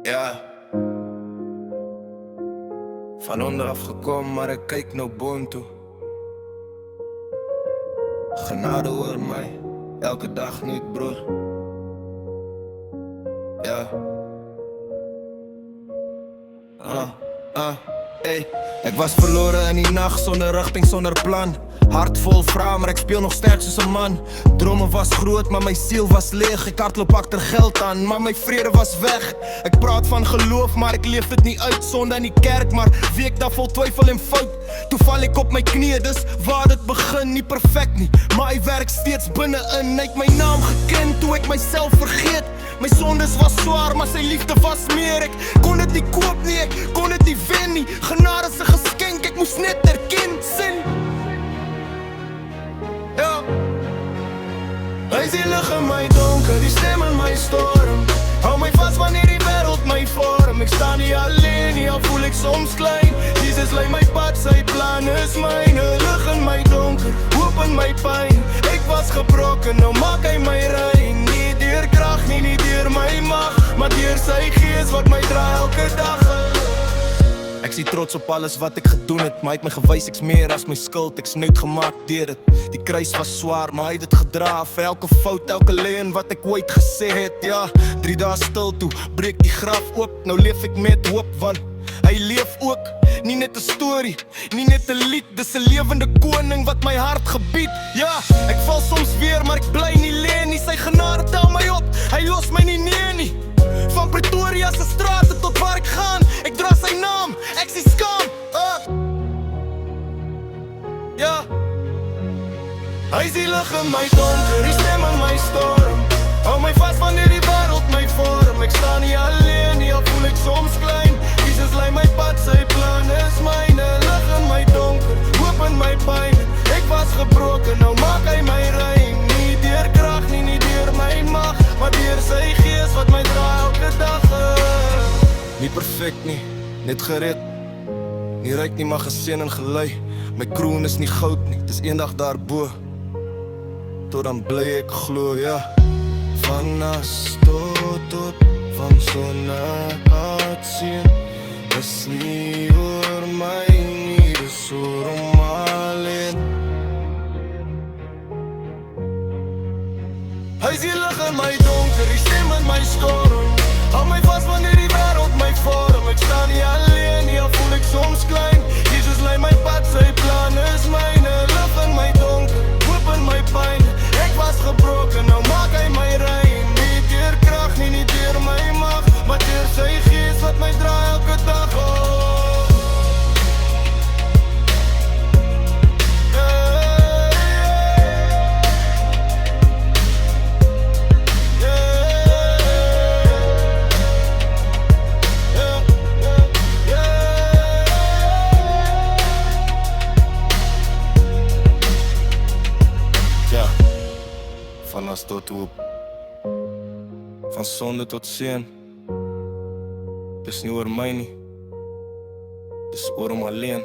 Ja. Van onderaf gekomen, maar ik kijk nou boontoe. Genade oor mij, elke dag niet broer. Ja. Ey. Ik was verloren in die nacht, zonder richting, zonder plan. Hart vol vrouw, maar ik speel nog sterk soos een man. Dromen was groot, maar mijn ziel was leeg. Ik hardloop achter geld aan, maar mijn vrede was weg. Ik praat van geloof, maar ik leef het niet uit. Zonde in die kerk, maar wie ik daar vol twijfel en fout. Toen val ik op mijn knieën, dus waar het begin, niet perfect niet. Maar ik werk steeds binnenin. Ek mijn naam gekend, toe ik mijzelf vergeet. Mijn zondes was zwaar, maar zijn liefde was meer. Ik kon het niet koop nie, ek kon het niet wen nie. Genade is 'n geskenk, ek moes net erken sin. Ja. Hy is die lig in my donker, die stem in my storm. Hou my vast wanneer die wêreld my vorm. Ek sta nie alleen nie, al voel ek soms klein. Jesus lei my pad, sy plan is myne. Lig in my donker, hoop in my pyn. Ek was gebroken, nou maak hy my rein. Nie deur krag nie, nie deur my mag, maar deur sy gees wat my dra elke dag. Ek sien trots op alles wat ek gedoen het, maar hy het my gewys ek's meer as my skuld. Ek's nooit gemaak deur dit. Die kruis was swaar, maar hy het dit gedra. Vir elke fout, elke leuen wat ek ooit gesê het. Ja, 3 dae stil toe, breek die graf oop. Nou leef ek met hoop, want hy leef ook. Nie net 'n storie, nie net 'n lied. Dis 'n lewende koning wat my hart gebied. Ja, ek val soms weer, maar ek bly nie lê nie. Sy genade tel my op, hy los my nie neer nie. Van Pretoria se strate tot waar ek gaan, ek dra sy naam, ek sien skaam. Ja. Hy is die lig in my donker, die stem in my storm. Hou my vast wanneer die wêreld my vorm. Ek sta nie alleen nie, al voel ek soms klein. Jesus lei my pad, sy plan is myne. Lig in my donker, hoop in my pyn. Ek was gebroken, nou maak hy my rein. Nie deur krag nie, nie deur my mag, maar deur sy gees wat my dra elke dag. Nie perfect nie, net gered. Nie ryk nie, maar geseën en gelei. My kroon is nie goud nie, dis eendag daarbo. Tot dan bly ek glo, ja. Van as tot op, van son na atsien. Dis nie oor my nie, dis oor hom alleen. Hy is die lig in my donker, die stem in my storm. Hou my vast wanneer die wêreld my vorm. Ek sta nie alleen nie, al voel ek soms klein. Jesus lei my pad, sy plan is myne. Lig in my donker, hoop in my pyn. Ek was gebroken, nou maak hy my rein. Nie deur krag nie, nie deur my mag, maar deur sy gees wat my dra elke dag. Van as tot hoop, van sonde tot seën. Dis nie oor my nie, dis oor hom alleen.